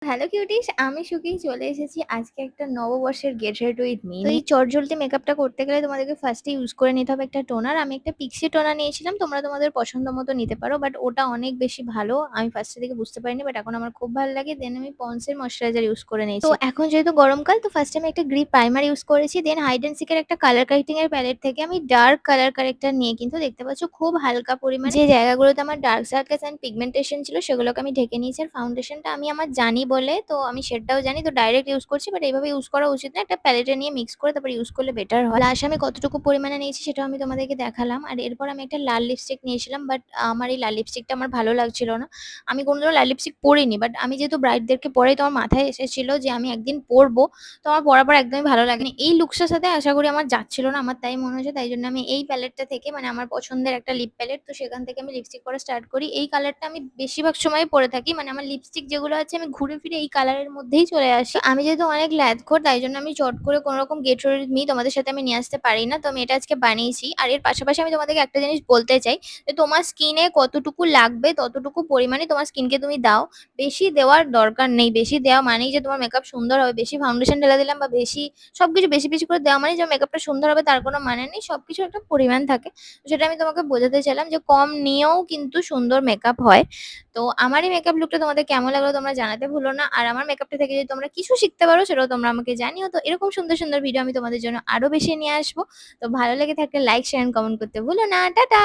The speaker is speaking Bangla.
হ্যালো কিউটিস, আমি সুখী চলে এসেছি আজকে একটা নববর্ষের গেট রেডি উইথ মি। তো এই চটজলদি মেকআপটা করতে গেলে তোমাদেরকে ফার্স্টে ইউজ করে নিতে হবে একটা টোনার। আমি একটা পিক্সি টোনার নিয়েছিলাম, তোমরা তোমাদের পছন্দ মতো নিতে পারো, বাট ওটা অনেক বেশি ভালো। আমি ফার্স্টে থেকে বুঝতে পারিনি, বাট এখন আমার খুব ভালো লাগে। দেন আমি পন্ডসের ময়শ্চারাইজার ইউজ করে নিয়েছি। তো এখন যেহেতু গরমকাল, তো ফার্স্টে আমি একটা গ্রিপ প্রাইমার ইউজ করেছি। দেন হাইড অ্যান্ড সিকের একটা কালার কারেক্টিং এর প্যালেট থেকে আমি ডার্ক কালার কারেক্টার নিয়ে, কিন্তু দেখতে পাচ্ছ খুব হালকা পরিমাণে যে জায়গাগুলোতে আমার ডার্ক সার্কেলস অ্যান্ড পিগমেন্টেশন ছিল সেগুলোকে আমি ঢেকে নিয়েছি। আর ফাউন্ডেশনটা আমি আমার জানি বলে তো আমি শেডটাও জানি, তো ডাইরেক্ট ইউজ করছি, বাট এইভাবে ইউজ করা উচিত না। একটা প্যালেটে নিয়ে মিক্স করে তারপর ইউজ করলে বেটার হয়। ব্লাশ আমি কতটুকু পরিমাণে নিয়েছি সেটাও আমি তোমাদেরকে দেখালাম। আর এরপর আমি একটা লাল লিপস্টিক নিয়েছিলাম, বাট আমার এই লাল লিপস্টিকটা আমার ভালো লাগছিল না। আমি কোনোদিনও লাল লিপস্টিক পরিনি, বাট আমি যেহেতু ব্রাইডদেরকে পরাই তো আমার মাথায় এসেছিল যে আমি একদিন পরবো। তো আমার পরার পর একদমই ভালো লাগেনি। এই লুকসটার সাথে আশা করি আমার যাচ্ছিল না, আমার তাই মনে হয়েছে। তাই জন্য আমি এই প্যালেটটা থেকে, মানে আমার পছন্দের একটা লিপ প্যালেট, তো সেখান থেকে আমি লিপস্টিক পরা স্টার্ট করি। এই কালারটা আমি বেশিরভাগ সময় পরে থাকি, মানে আমার লিপস্টিক যেগুলো আছে আমি ঘুরে ফিরে এই কালারের মধ্যেই চলে আসি। তো আমি যেহেতু অনেক ল্যাদখোর, তাই জন্য আমি চট করে কোনো রকম গেট রেডি উইথ মি তোমাদের সাথে আমি নিয়ে আসতে পারি না। তো আমি এটা আজকে বানিয়েছি। আর এর পাশাপাশি আমি তোমাদেরকে একটা জিনিস বলতে চাই যে তোমার স্কিনে কতটুকু লাগবে ততটুকু পরিমাণে তোমার স্কিনকে তুমি দাও। বেশি দেওয়ার দরকার নেই। বেশি দেওয়া মানেই যে তোমার মেকআপ সুন্দর হবে। বেশি ফাউন্ডেশন ঢেলে দিলাম বা বেশি সবকিছু বেশি বেশি করে দেওয়া মানেই যে মেকআপটা সুন্দর হবে তার কোনো মানে নেই। সবকিছুর একটা পরিমাণ থাকে। তো সেটা আমি তোমাকে বোঝাতে চাইলাম যে কম নিয়েও কিন্তু সুন্দর মেকআপ হয়। তো আমার এই মেকআপ লুকটা তোমাদের কেমন লাগলো তোমরা জানাতে ভুলো না। আর আমার মেকআপটা থেকে যদি তোমরা কিছু শিখতে পারো সেটাও তোমরা আমাকে জানিও। তো এরকম সুন্দর সুন্দর ভিডিও আমি তোমাদের জন্য আরো বেশি নিয়ে আসবো। তো ভালো লেগে থাকলে লাইক শেয়ার এন্ড কমেন্ট করতে ভুলো না। টাটা।